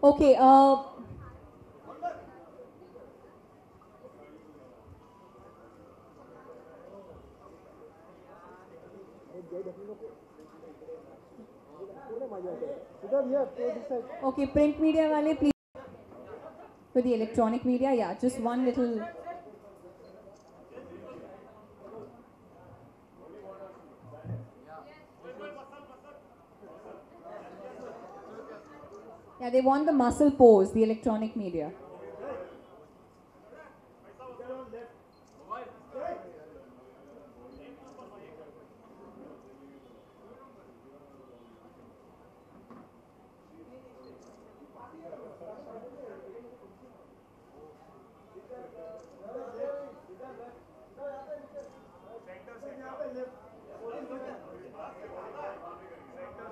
Okay, okay, print media wale, please. For the electronic media, yeah, just one little. Yeah, they want the muscle pose, the electronic media.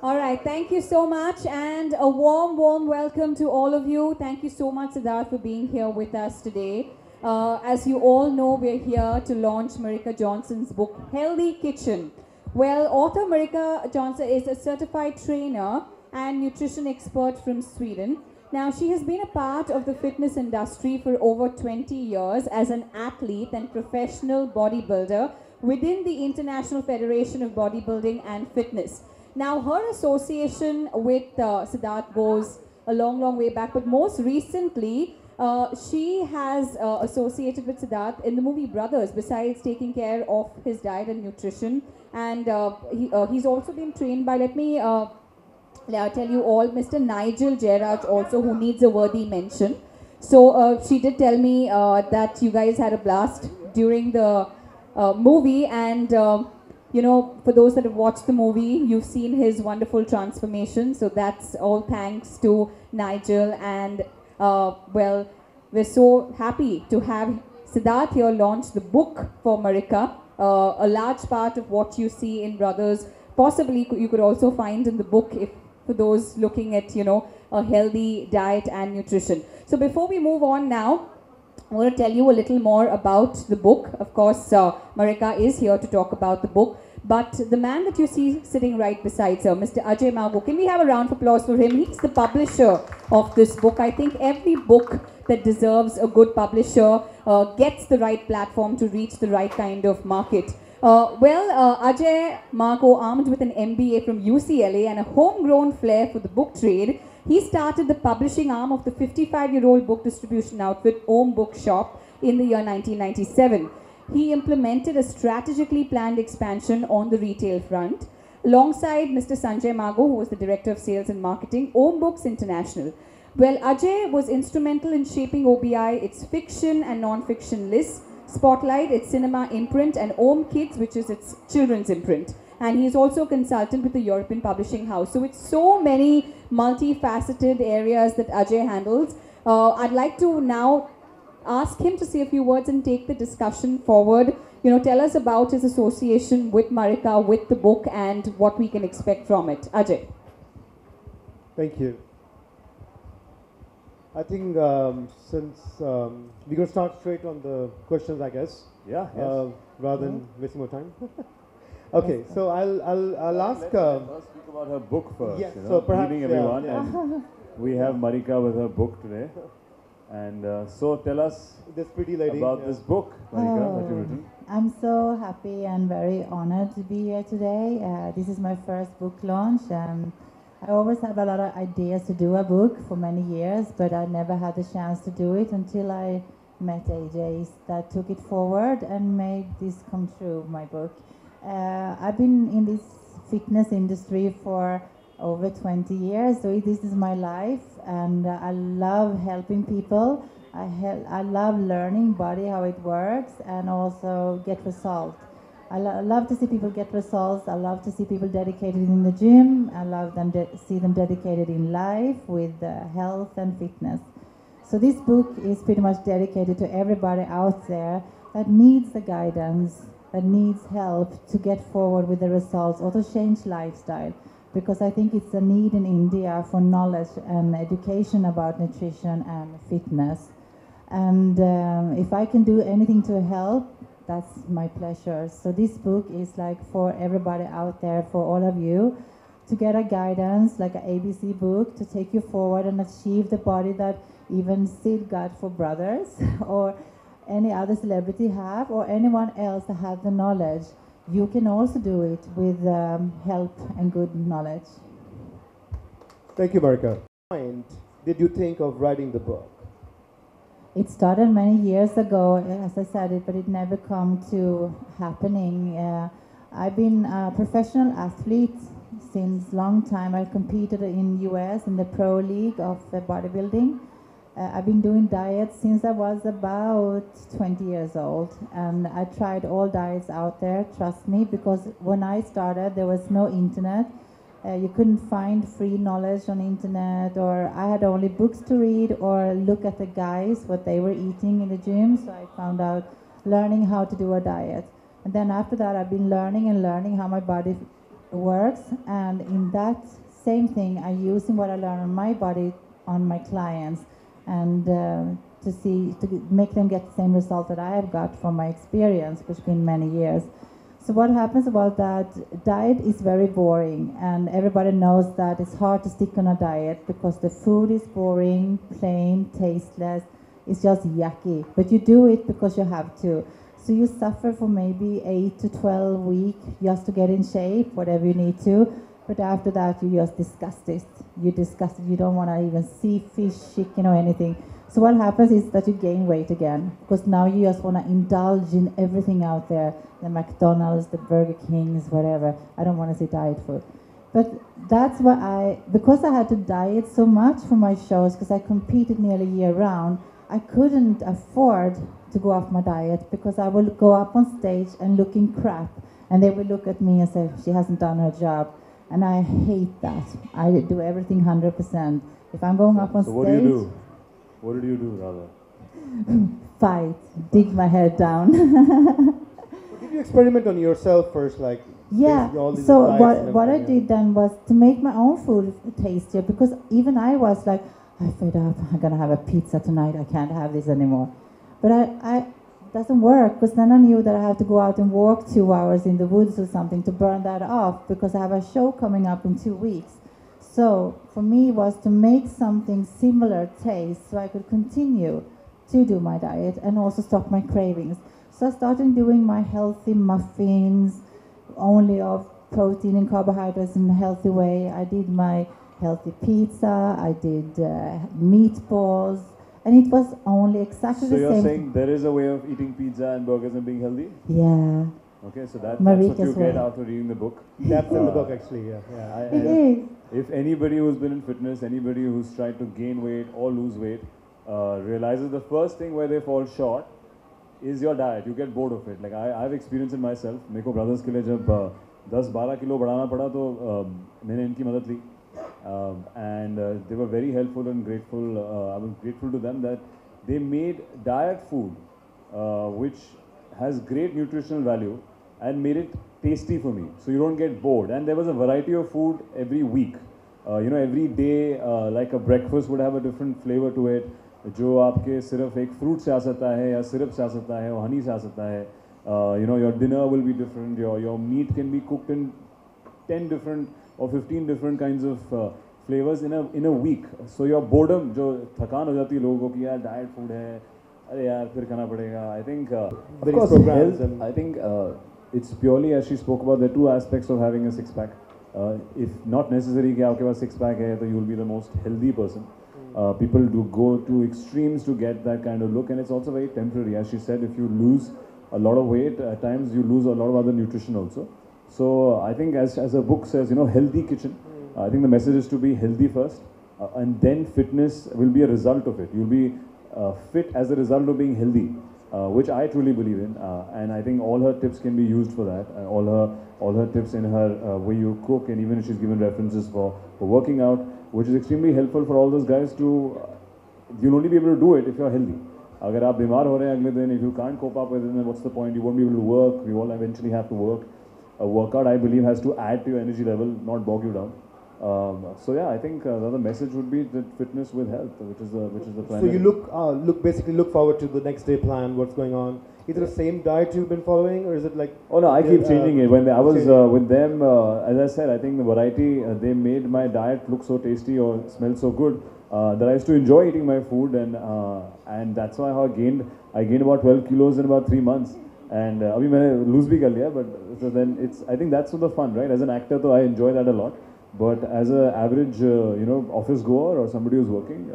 All right, thank you so much, and a warm, warm welcome to all of you. Thank you so much, Sidharth, for being here with us today. As you all know, we're here to launch Marika Johnson's book, Healthy Kitchen. Well, author Marika Johansson is a certified trainer and nutrition expert from Sweden. Now, she has been a part of the fitness industry for over 20 years as an athlete and professional bodybuilder within the International Federation of Bodybuilding and Fitness. Now, her association with Sidharth goes a long, long way back, but most recently, she has associated with Sidharth in the movie Brothers, besides taking care of his diet and nutrition. And he's also been trained by, let me tell you all, Mr. Nigel Jairaj also, who needs a worthy mention. So she did tell me that you guys had a blast during the movie, and you know, for those that have watched the movie, you've seen his wonderful transformation. So that's all thanks to Nigel. And well, we're so happy to have Sidharth here launch the book for Marika. A large part of what you see in Brothers, possibly you could also find in the book, if for those looking at, you know, a healthy diet and nutrition. So before we move on now, I want to tell you a little more about the book. Of course, Marika is here to talk about the book. But the man that you see sitting right beside her, Mr. Ajay Mago, can we have a round of applause for him? He's the publisher of this book. I think every book that deserves a good publisher gets the right platform to reach the right kind of market. Ajay Mago, armed with an MBA from UCLA and a homegrown flair for the book trade, he started the publishing arm of the 55-year-old book distribution outfit Om Bookshop in the year 1997. He implemented a strategically planned expansion on the retail front alongside Mr. Sanjay Mago, who was the Director of Sales and Marketing, Om Books International. Well, Ajay was instrumental in shaping OBI, its fiction and non-fiction lists, Spotlight, its cinema imprint, and Om Kids, which is its children's imprint. And he is also a consultant with the European Publishing House. So it's so many multifaceted areas that Ajay handles. I'd like to now ask him to say a few words and take the discussion forward. You know, tell us about his association with Marika, with the book, and what we can expect from it. Ajay. Thank you. I think since we're going to start straight on the questions, I guess. Yeah. Yes. Rather than wasting more time. Okay, so I'll ask. Let's speak about her book first. Yes, you know, so perhaps, greeting everyone. yeah. And we have Marika with her book today. And so tell us This pretty lady about this book, Marika, that you've written. I'm so happy and very honored to be here today. This is my first book launch. I always had a lot of ideas to do a book for many years, but I never had the chance to do it until I met AJ that took it forward and made this come true, my book. I've been in this fitness industry for over 20 years, so this is my life, and I love helping people. I love learning body, how it works, and also get results. I love to see people get results. I love to see people dedicated in the gym. I love them see them dedicated in life with health and fitness. So this book is pretty much dedicated to everybody out there that needs the guidance, that needs help to get forward with the results or to change lifestyle. Because I think it's a need in India for knowledge and education about nutrition and fitness. And if I can do anything to help, that's my pleasure. So this book is like for everybody out there, for all of you, to get a guidance, like an ABC book, to take you forward and achieve the body that even Sid got for Brothers, or any other celebrity have, or anyone else that has the knowledge. You can also do it with help and good knowledge. Thank you, Marika. What did you think of writing the book? It started many years ago, as I said it, but it never come to happening. I've been a professional athlete since long time. I competed in US in the pro league of bodybuilding. I've been doing diets since I was about 20 years old, and I tried all diets out there, trust me, because when I started there was no internet. You couldn't find free knowledge on internet, or I had only books to read or look at the guys, what they were eating in the gym. So I found out learning how to do a diet. And then after that, I've been learning and learning how my body works. And in that same thing, I'm using what I learn on my body on my clients, and to make them get the same result that I have got from my experience, which has been many years. So what happens about that diet is very boring, and everybody knows that it's hard to stick on a diet because the food is boring, plain, tasteless, it's just yucky. But you do it because you have to. So you suffer for maybe 8 to 12 weeks just to get in shape, whatever you need to. But after that, you just disgust it. You disgust it. You don't want to even see fish, chicken, or anything. So what happens is that you gain weight again, because now you just want to indulge in everything out there, the McDonald's, the Burger Kings, whatever. I don't want to say diet food. But that's why because I had to diet so much for my shows, because I competed nearly year round, I couldn't afford to go off my diet, because I will go up on stage and looking crap, and they will look at me and say, she hasn't done her job. And I hate that. I do everything 100%. If I'm going up on stage... So what do you do? What did you do, rather? Fight, dig my head down. Did you experiment on yourself first, like? Yeah, so what I did then was to make my own food tastier, because even I was like, I'm fed up, I'm gonna have a pizza tonight, I can't have this anymore. But I doesn't work, because then I knew that I have to go out and walk 2 hours in the woods or something to burn that off, because I have a show coming up in 2 weeks. So for me was to make something similar taste so I could continue to do my diet and also stop my cravings. So I started doing my healthy muffins, only of protein and carbohydrates in a healthy way. I did my healthy pizza, I did meatballs, and it was only exactly the same. So you're saying there is a way of eating pizza and burgers and being healthy? Yeah. Okay, so that's what you get after reading the book. That's in the book, actually, yeah. It is. If anybody who's been in fitness, anybody who's tried to gain weight or lose weight, realizes the first thing where they fall short is your diet. You get bored of it. Like I've experienced it myself. मेरे को brothers के लिए जब 10-12 kilo बढ़ाना पड़ा तो मैंने इनकी मदद ली. And they were very helpful and grateful. I was grateful to them that they made diet food which has great nutritional value and made it tasty for me, so you don't get bored. And there was a variety of food every week. Every day, like a breakfast would have a different flavor to it. जो आपके सिर्फ एक fruit से आ सकता है या syrup से आ सकता है और honey से आ सकता है. Your dinner will be different. Your meat can be cooked in 10 different or 15 different kinds of flavors in a week. So your boredom, जो थकान हो जाती है लोगों को कि यार diet food है, अरे यार फिर खाना पड़ेगा. I think of course health. I think it's purely, as she spoke about, the two aspects of having a six-pack. If not necessary कि आपके पास six-pack है, तो you will be the most healthy person. People do go to extremes to get that kind of look, and it's also very temporary. As she said, if you lose a lot of weight, at times you lose a lot of other nutrition also. So I think as the book says, healthy kitchen. I think the message is to be healthy first, and then fitness will be a result of it. You'll be fit as a result of being healthy, which I truly believe in. And I think all her tips can be used for that. All her tips in her way you cook, and even she's given references for working out, which is extremely helpful for all those guys to. You'll only be able to do it if you're healthy. अगर आप बीमार हो रहे हैं अगले दिन, if you can't cope up with it, then what's the point? You won't be able to work. We all eventually have to work. A workout, I believe, has to add to your energy level, not bog you down. So yeah, I think the message would be that fitness with health, which is the primary. So you look forward to the next day plan, what's going on. Is it the same diet you've been following, or is it like? Oh no, I keep changing it. When I was changing. with them, as I said, I think the variety, they made my diet look so tasty or smell so good that I used to enjoy eating my food, and that's why I gained about 12 kilos in about 3 months. And अभी मैंने lose भी कर लिया, but so then I think that's the fun, right? As an actor, though, I enjoy that a lot. But as an average, office goer or somebody who's working,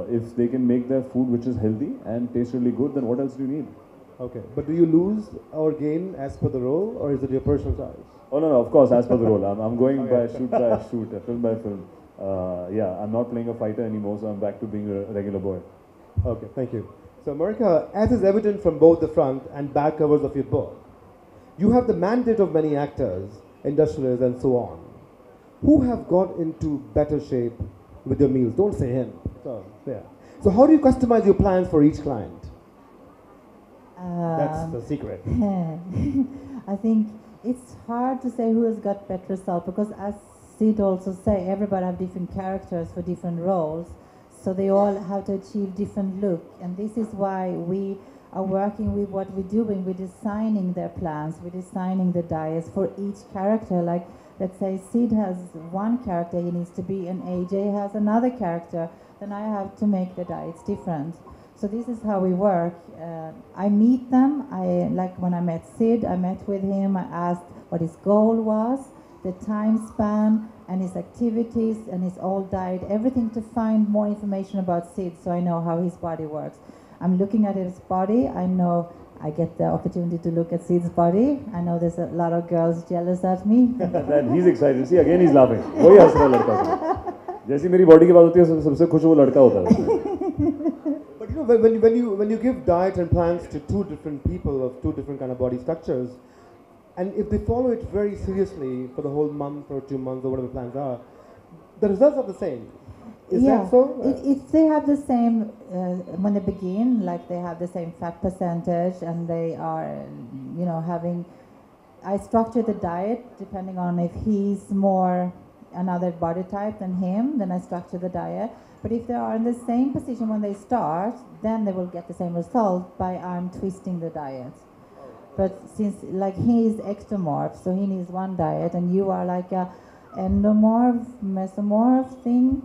if they can make their food which is healthy and tastes really good, then what else do you need? Okay, but do you lose or gain as per the role, or is it your personal choice? Oh no, of course, as per the role. I'm going Okay. by shoot, film by film. Yeah, I'm not playing a fighter anymore, so I'm back to being a regular boy. Okay, thank you. So, Marika, as is evident from both the front and back covers of your book, you have the mandate of many actors, industrialists, and so on, who have got into better shape with your meals. Don't say him. So, yeah. So, how do you customize your plans for each client? That's the secret. I think it's hard to say who has got better result, because as Sid also say, everybody have different characters for different roles, so they all have to achieve different look, and this is why we are working with what we're doing. We're designing their plans, we're designing the diets for each character. Like, let's say Sid has one character he needs to be, and AJ has another character, then I have to make the diets different. So this is how we work. I meet them. Like when I met Sid, I met with him. I asked what his goal was, the time span, and his activities, and his old diet, everything to find more information about Sid, so I know how his body works. I'm looking at his body. I know I get the opportunity to look at Sid's body. I know there's a lot of girls jealous at me. Then he's excited. See, again he's laughing. वही हंस रहा लड़का को. जैसी मेरी body की बात होती है, सबसे खुश वो लड़का होता है. But when you give diet and plans to two different people of two different kind of body structures, and if they follow it very seriously for the whole month or 2 months or whatever the plans are, the results are the same. Is that so? If they have the same, when they begin, like they have the same fat percentage, and they are, having, I structure the diet depending on if he's more another body type than him, then I structure the diet. But if they are in the same position when they start, then they will get the same result by I'm twisting the diet. But since like he is ectomorph, so he needs one diet, and you are like a endomorph, mesomorph thing,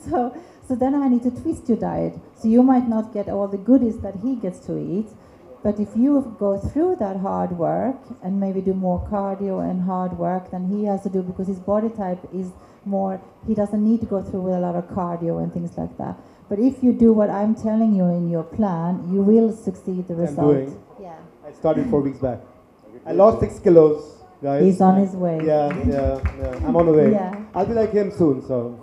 so then I need to twist your diet. So you might not get all the goodies that he gets to eat, but if you go through that hard work and maybe do more cardio and hard work than he has to do, because his body type is more, he doesn't need to go through with a lot of cardio and things like that. But if you do what I'm telling you in your plan, you will succeed the result. I'm doing. Yeah. I started 4 weeks back. I lost 6 kilos, guys. He's on his way. Yeah. I'm on the way. Yeah. I'll be like him soon, so.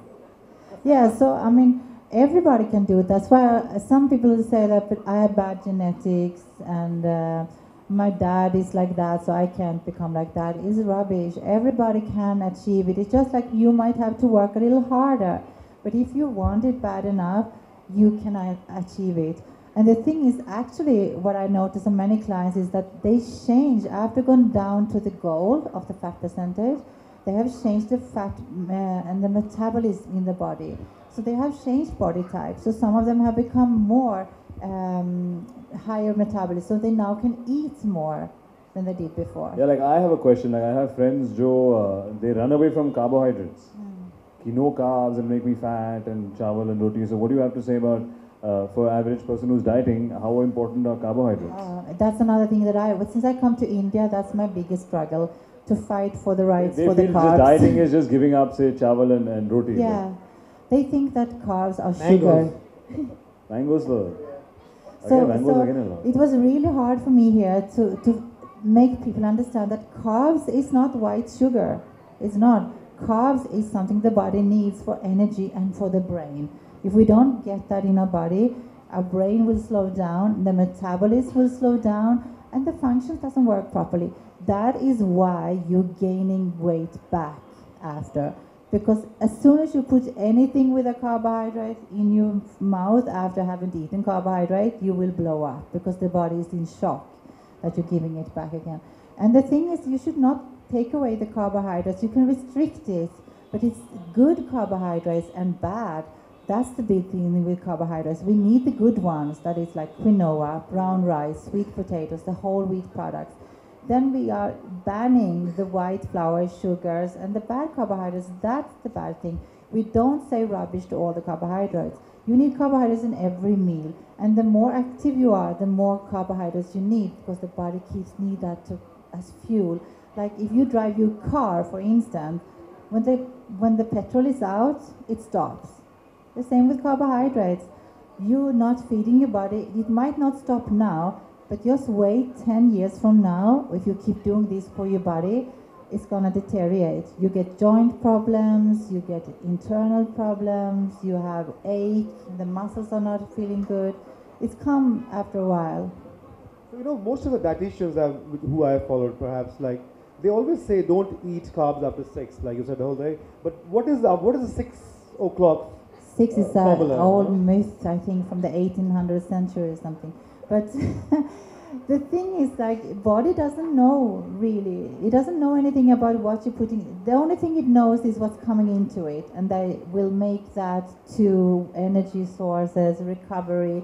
Yeah, so I mean, everybody can do it. That's why some people say that, but I have bad genetics and my dad is like that, so I can't become like that. It's rubbish. Everybody can achieve it. It's just like you might have to work a little harder. But if you want it bad enough, you can achieve it. And the thing is, actually, what I notice in many clients is that they change after going down to the goal of the fat percentage. They have changed the fat and the metabolism in the body. So they have changed body type. So some of them have become more higher metabolism. So they now can eat more than they did before. Yeah, like I have a question. Like I have friends, Joe, they run away from carbohydrates. No carbs and make me fat and chawal and roti. So what do you have to say about, for average person who's dieting, how important are carbohydrates? That's another thing that since I come to India, that's my biggest struggle, to fight for the rights they for the feel carbs. just dieting is just giving up, say, chawal and roti. Yeah, they think that carbs are sugar. Mangoes though. So Again a lot. it was really hard for me here to make people understand that carbs is not white sugar. It's not. Carbs is something the body needs for energy and for the brain. If we don't get that in our body, our brain will slow down, the metabolism will slow down, and the function doesn't work properly. That is why you're gaining weight back after. Because as soon as you put anything with a carbohydrate in your mouth after having eaten carbohydrate, you will blow up, because the body is in shock that you're giving it back again. And the thing is, you should not take away the carbohydrates. You can restrict it, but it's good carbohydrates and bad That's the big thing with carbohydrates. We need the good ones, that is like quinoa, brown rice, sweet potatoes, the whole wheat products. Then we are banning the white flour, sugars, and the bad carbohydrates. That's the bad thing. We don't say rubbish to all the carbohydrates. You need carbohydrates in every meal. And the more active you are, the more carbohydrates you need, because the body keeps need that as fuel. Like if you drive your car, for instance, when the petrol is out, it stops. The same with carbohydrates. You're not feeding your body. It might not stop now, but just wait 10 years from now. If you keep doing this for your body, it's going to deteriorate. You get joint problems, you get internal problems, you have ache, the muscles are not feeling good. It's come after a while. So, you know, most of the dietitians who I have followed, perhaps, like, they always say don't eat carbs after 6, like you said the whole day. But what is the 6 o'clock 6 is an formula, old myth, I think, from the 1800th century or something. But the thing is, like, body doesn't know, really. It doesn't know anything about what you're putting. The only thing it knows is what's coming into it. And they will make that to energy sources, recovery,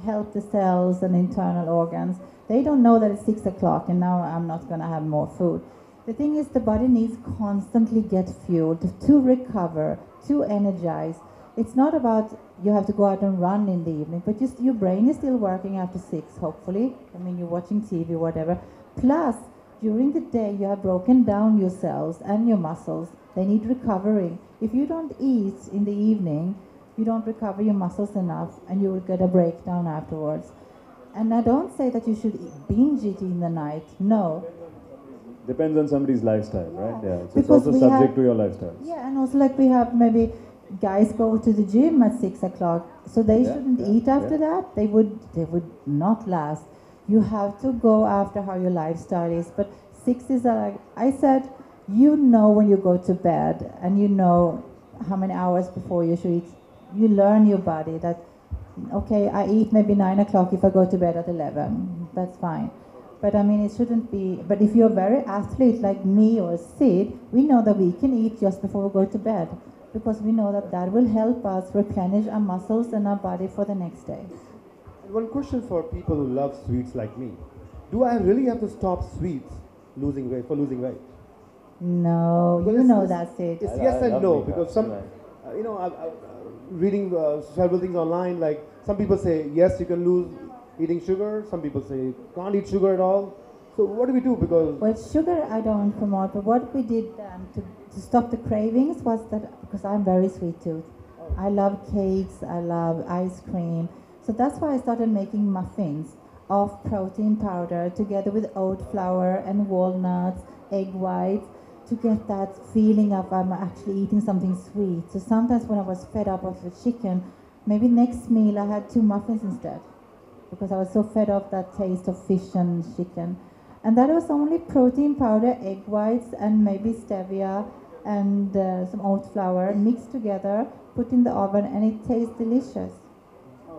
help the cells and internal organs. They don't know that it's 6 o'clock and now I'm not going to have more food. The thing is, the body needs constantly get fueled to recover, to energize. It's not about you have to go out and run in the evening, but just your brain is still working after 6, hopefully. I mean, you're watching TV, whatever. Plus, during the day, you have broken down your cells and your muscles. They need recovering. If you don't eat in the evening, you don't recover your muscles enough and you will get a breakdown afterwards. And I don't say that you should binge eat in the night. No. Depends on somebody's lifestyle, right? Yeah. So it's Because also subject to your lifestyle. Yeah, and also like we have maybe guys go to the gym at 6 o'clock, so they shouldn't eat after that. They would not last. You have to go after how your lifestyle is. But 6 is like I said, you know when you go to bed and you know how many hours before you should eat. You learn your body that, okay, I eat maybe 9 o'clock if I go to bed at 11. That's fine. But I mean, it shouldn't be. But if you're a very athlete like me or Sid, we know that we can eat just before we go to bed, because we know that that will help us replenish our muscles and our body for the next day. And one question for people who love sweets like me. Do I really have to stop sweets for losing weight? No, Well, you know that's it. It's yes and no, Makeup, because some, right. you know, reading several things online, like some people say yes, you can lose eating sugar. Some people say you can't eat sugar at all. So what do we do? Because Well, sugar I don't promote, but what we did to stop the cravings was that, because I'm very sweet tooth. I love cakes, I love ice cream. So that's why I started making muffins of protein powder together with oat flour and walnuts, egg whites, to get that feeling of I'm actually eating something sweet. So sometimes when I was fed up of the chicken, maybe next meal I had 2 muffins instead, because I was so fed up that taste of fish and chicken. And that was only protein powder, egg whites, and maybe stevia and some oat flour mixed together, put in the oven, and it tastes delicious.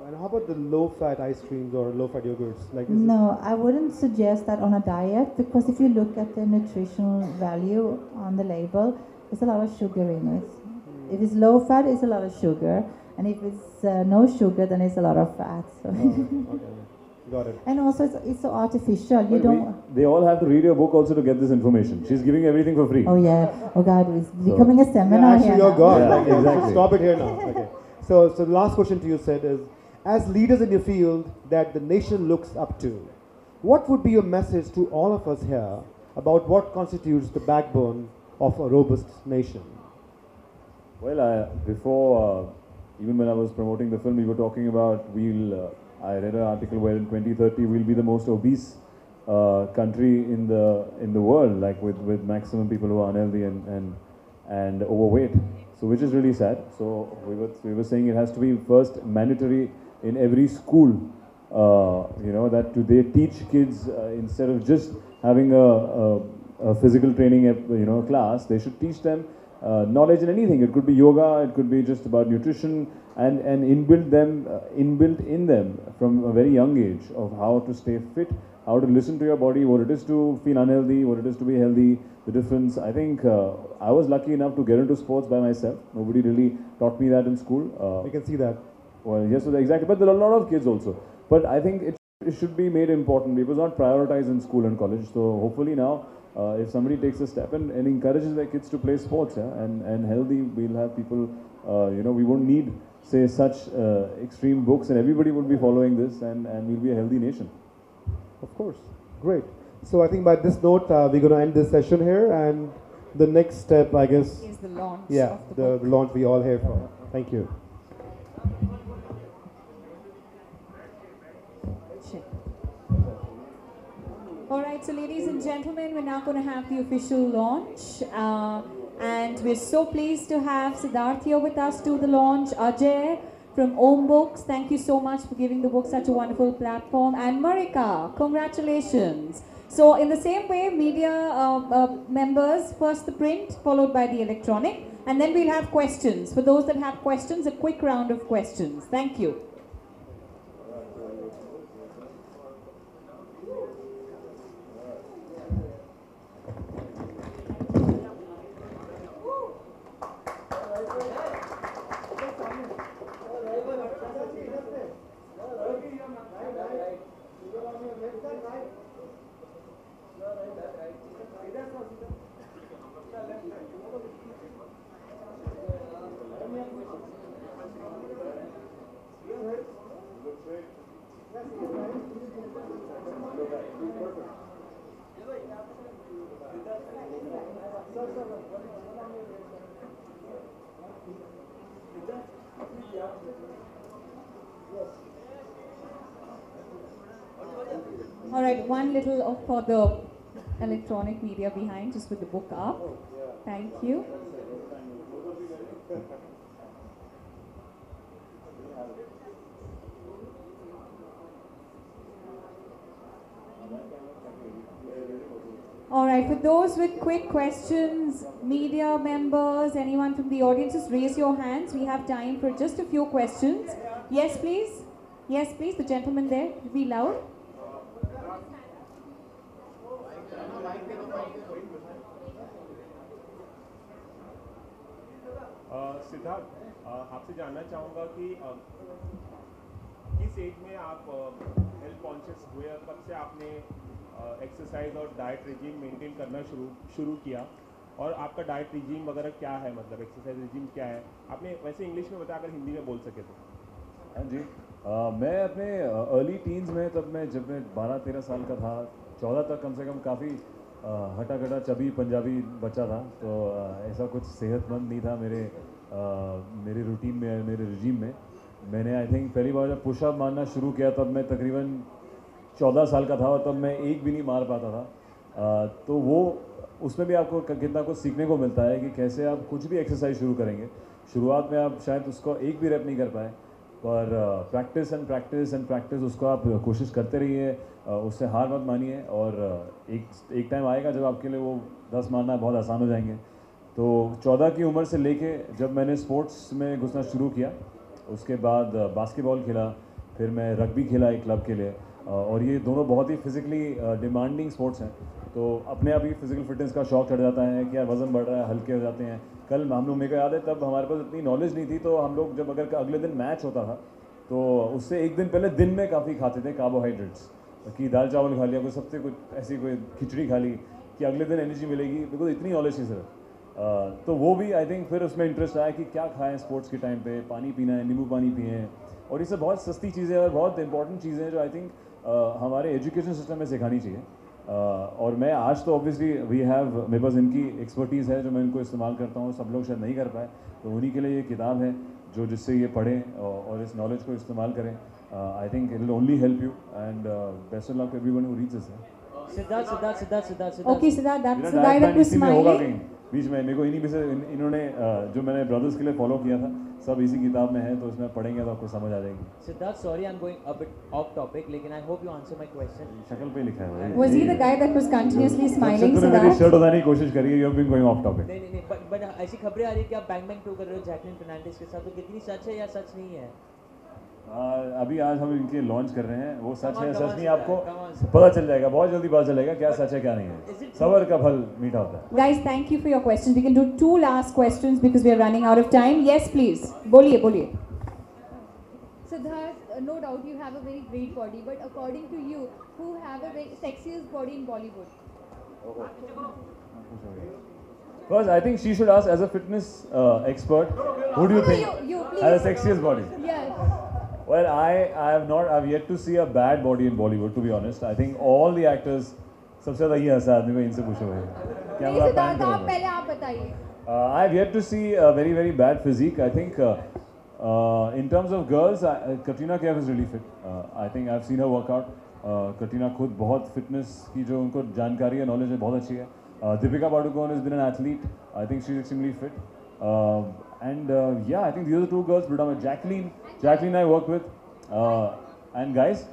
and how about the low-fat ice creams or low-fat yogurts? Like No, I wouldn't suggest that on a diet, because if you look at the nutritional value on the label, there's a lot of sugar in it. If it's low fat, it's a lot of sugar, and if it's no sugar, then it's a lot of fat. So. Okay, got it. And also, it's so artificial. You Well, don't. they all have to read your book also to get this information. She's giving everything for free. Oh yeah. Oh God, it's becoming a Yeah, seminar actually, here you're now. gone. Yeah, Like, exactly. Stop it here now. Okay. So the last question to you, Sid, is: as leaders in your field that the nation looks up to, what would be your message to all of us here about what constitutes the backbone of a robust nation? Well, before, even when I was promoting the film, we were talking about I read an article where in 2030 we'll be the most obese country in the world, like with maximum people who are unhealthy and overweight. So which is really sad. So we were saying it has to be first mandatory in every school. That they teach kids instead of just having a physical training class, they should teach them knowledge in anything. It could be yoga, it could be just about nutrition, and inbuilt in them from a very young age of how to stay fit, how to listen to your body, what it is to feel unhealthy, what it is to be healthy, the difference. I think I was lucky enough to get into sports by myself. Nobody really taught me that in school. We can see that. Well, yes, exactly. But there are a lot of kids also. But I think it should be made important. It was not prioritized in school and college. So hopefully now, if somebody takes a step and encourages their kids to play sports, yeah, and healthy, we'll have people, we won't need, say, such extreme books, and everybody will be following this, and we'll be a healthy nation. Of course. Great. So I think by this note, we're going to end this session here, and the next step, I guess, is the launch. yeah, of the book. launch we all here for. Thank you. Check. All right, so ladies and gentlemen, we're now going to have the official launch. And we're so pleased to have Sidharth here with us to the launch. Ajay from Om Books, thank you so much for giving the book such a wonderful platform. And Marika, congratulations. So in the same way, media members, first the print, followed by the electronic. And then we'll have questions. For those that have questions, a quick round of questions. Thank you. All right, one little for the electronic media behind, just with the book up. Thank you. All right, for those with quick questions, media members, anyone from the audience, just raise your hands. We have time for just a few questions. Yes, please. Yes, please. The gentleman there, be loud. Siddharth, आपसे जानना चाहूँगा कि किस as में आप health conscious हुए और कब से आपने एक्सरसाइज और डाइट रिजीम मेंटेन करना शुरू किया, और आपका डाइट रिजीम वगैरह क्या है, मतलब एक्सरसाइज रिजीम क्या है? आपने वैसे इंग्लिश में बताया, अगर हिंदी में बोल सके तो। हाँ जी, मैं अपने अर्ली टीन्स में, जब मैं 12-13 साल का था, 14 तक कम से कम, काफ़ी हटा कटा चबी पंजाबी बच्चा था। तो ऐसा कुछ सेहतमंद नहीं था मेरे रूटीन में, मेरे रिजीम में। मैंने आई थिंक पहली बार जब पुशअप मारना शुरू किया तब मैं तकरीबन 14 साल का था, और तब मैं एक भी नहीं मार पाता था। तो वो उसमें भी आपको कितना कुछ सीखने को मिलता है कि कैसे आप कुछ भी एक्सरसाइज शुरू करेंगे, शुरुआत में आप शायद उसको एक भी रेप नहीं कर पाए, पर practice and practice and practice उसको आप कोशिश करते रहिए, उससे हार मत मानिए, और एक टाइम आएगा जब आपके लिए वो 10 मारना बहुत आसान हो जाएंगे। तो 14 की उम्र से लेके जब मैंने स्पोर्ट्स में घुसना शुरू किया, उसके बाद बास्केटबॉल खेला, फिर मैं रग्बी खेला एक क्लब के लिए, और ये दोनों बहुत ही फिज़िकली डिमांडिंग स्पोर्ट्स हैं। तो अपने आप ही फिजिकल फिटनेस का शौक चढ़ जाता है कि यार वज़न बढ़ रहा है, हल्के हो जाते हैं। कल हम लोग, मेरे को याद है, तब हमारे पास इतनी नॉलेज नहीं थी, तो हम लोग जब अगर अगले दिन मैच होता था तो उससे एक दिन पहले दिन में काफ़ी खाते थे कार्बोहाइड्रेट्स, कि दाल चावल खा लिया, कोई सबसे कुछ ऐसी कोई खिचड़ी खा ली कि अगले दिन एनर्जी मिलेगी, बिकॉज इतनी नॉलेज थी सर। तो वो भी आई थिंक फिर उसमें इंटरेस्ट आया कि क्या खाएं स्पोर्ट्स के टाइम पे, पानी पीना है, नींबू पानी पिए, और ये सब बहुत सस्ती चीज़ें और बहुत इंपॉर्टेंट चीज़ें हैं जो आई थिंक हमारे एजुकेशन सिस्टम में सिखानी चाहिए। और मैं आज तो ऑब्वियसली मेरे पास इनकी एक्सपर्टीज़ है जो मैं इनको इस्तेमाल करता हूँ, सब लोग शायद नहीं कर पाए, तो उन्हीं के लिए ये किताब है जो जिससे ये पढ़ें और इस नॉलेज को इस्तेमाल करें। I think it will only help you, and best of luck to everyone who reads this. Siddharth, okay Siddharth, that's the guy that was होगा स्माइलिंग कहीं बीच में। मेरे को इन्हीं में से इन्होंने जो मैंने ब्रदर्स के लिए फॉलो किया था, सब इसी किताब में है, तो इसमें पढ़ेंगे तो आपको समझ आ जाएगी। Sidharth, sorry, I'm going a bit off topic, लेकिन I hope you answer my question. शक्ल पे लिखा है। Was he the guy that was continuously smiling, मेरी Sidharth? शर्ट उतारने की कोशिश करी है, you have been going off topic. नहीं, but ऐसी खबरें आ रही है कि आप बैंग बैंग 2 कर रहे हो जैकलिन फर्नांडिस के साथ, तो कितनी सच है या सच नहीं है? अभी आज हम इनके लॉन्च कर रहे हैं, वो सच है सच नहीं आपको पता चल जाएगा, बहुत जल्दी पता चलेगा क्या सच है क्या नहीं है। सबर का फल मीठा होता है। Guys, thank you for your questions. We can do 2 last questions because we are running out of time. Yes, please. बोलिए बोलिए। Sidharth, no doubt you have a very great body, but according to you, who have a very sexiest body in Bollywood? First, I think she should ask as a fitness expert, who do you think You, has please. the sexiest body? Yes. Well, I've yet to see a bad body in Bollywood, to be honest. I think all the actors, सबसे ज़्यादा ये हंसा आदमी को इनसे पूछो भाई। नहीं camera pan Siddharth, करो आप पहले आप बताइए। I've yet to see a very, very bad physique. I think in terms of girls, Katrina Kaif is really fit. I think I've seen her work out. Katrina खुद बहुत fitness की जो उनको जानकारी है, knowledge है, बहुत अच्छी है. Deepika Padukone has been an athlete. I think she's extremely fit. And yeah, I think these are the two girls predominantly. Jacqueline I work with. And guys,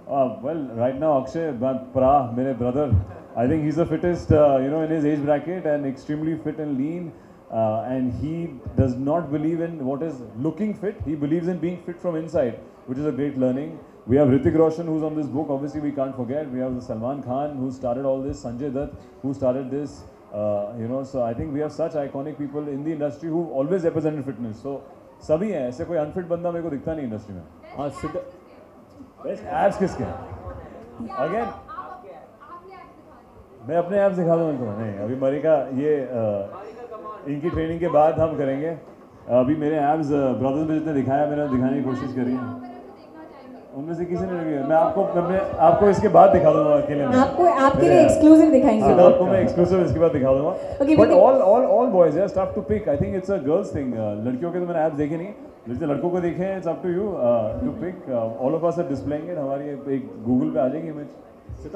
well, right now Akshay Pra, my brother, I think he's the fittest, in his age bracket and extremely fit and lean. And he does not believe in what is looking fit. He believes in being fit from inside, which is a great learning. We have Hrithik Roshan, who's on this book. Obviously, we can't forget. We have Salman Khan, who started all this. Sanjay Dutt, who started this. So I think we have such iconic people in the industry who always represented fitness. So सभी हैं, ऐसे कोई unfit बंदा मेरे को दिखता नहीं industry में। हाँ, बेस्ट एब्स किसके हैं? अगेन मैं अपने एब्स दिखा दूँ इनको? नहीं, अभी मरिका ये इनकी ट्रेनिंग के बाद हम करेंगे। अभी मेरे एब्स ब्रदर्स में जितने दिखाया मैंने दिखाने की कोशिश करी है, उनमें से किसी ने नहीं। मैं आपको इसके बाद दिखा दूंगा अकेले में। आपके लिए एक्सक्लूसिव दिखाएंगे। आपको मैं एक्सक्लूसिव इसके बाद दिखा दूंगा। बट ऑल बॉयज यार, tough to pick. I think it's a girls thing. लड़कियों के तो मैंने ऐप्स देखे नहीं, जितने लड़कों को देखे हैं, it's up to you to pick. All of us are displaying it. हमारी एक गूगल पे आ जाएगी image.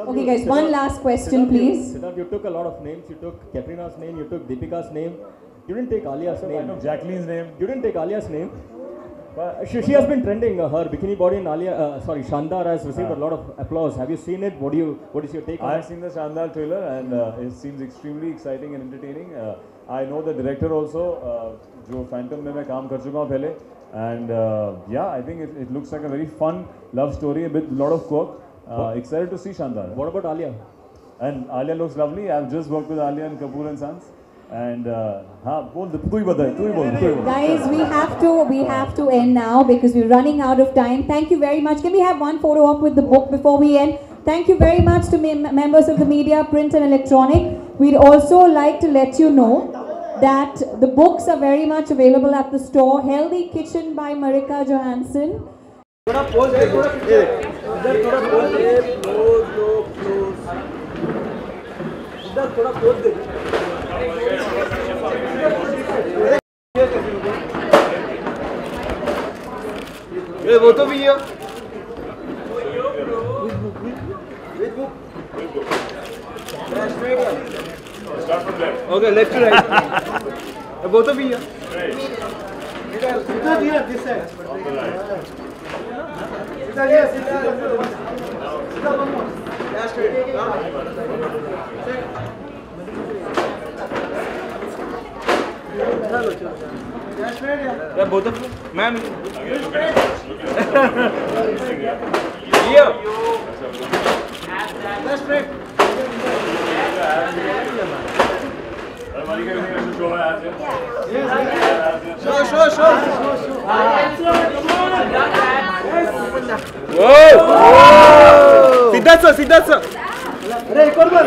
Okay guys, one last question please. Sidharth, you took a lot of names. You took Katrina's name, you took Deepika's name. You didn't take Alia's name. I took Jacqueline's name. You didn't take Alia's name. But she has been trending. Her bikini body in Shandar has received a lot of applause. Have you seen it? What is your take on it? I have seen the Shandar trailer and it seems extremely exciting and entertaining. I know the director also, जो Phantom में मैं काम कर चुका हूँ पहले, and yeah, I think it looks like a very fun love story with a lot of quirk. Excited to see Shandar. What about Alia? And Alia looks lovely. I've just worked with Alia and Kapoor and Sons. And हाँ बोल तू ही बता तू ही बोल। Guys, we have to end now because we're running out of time. Thank you very much. Can we have one photo op with the book before we end? Thank you very much to members of the media, print and electronic. We'd also like to let you know that the books are very much available at the store. Healthy Kitchen by Marika Johansson. थोड़ा pose दे, इधर थोड़ा pose दे, इधर थोड़ा pose दे। ये वो तो भी है। Okay, left to right. वो तो भी है। इधर दिया दिस है। इधर दिया सीधा बनो। Last straight. Yeah, both of you. Ma'am. Here. That's straight. Show. Whoa. Sidharth sir. अरे एक और बार।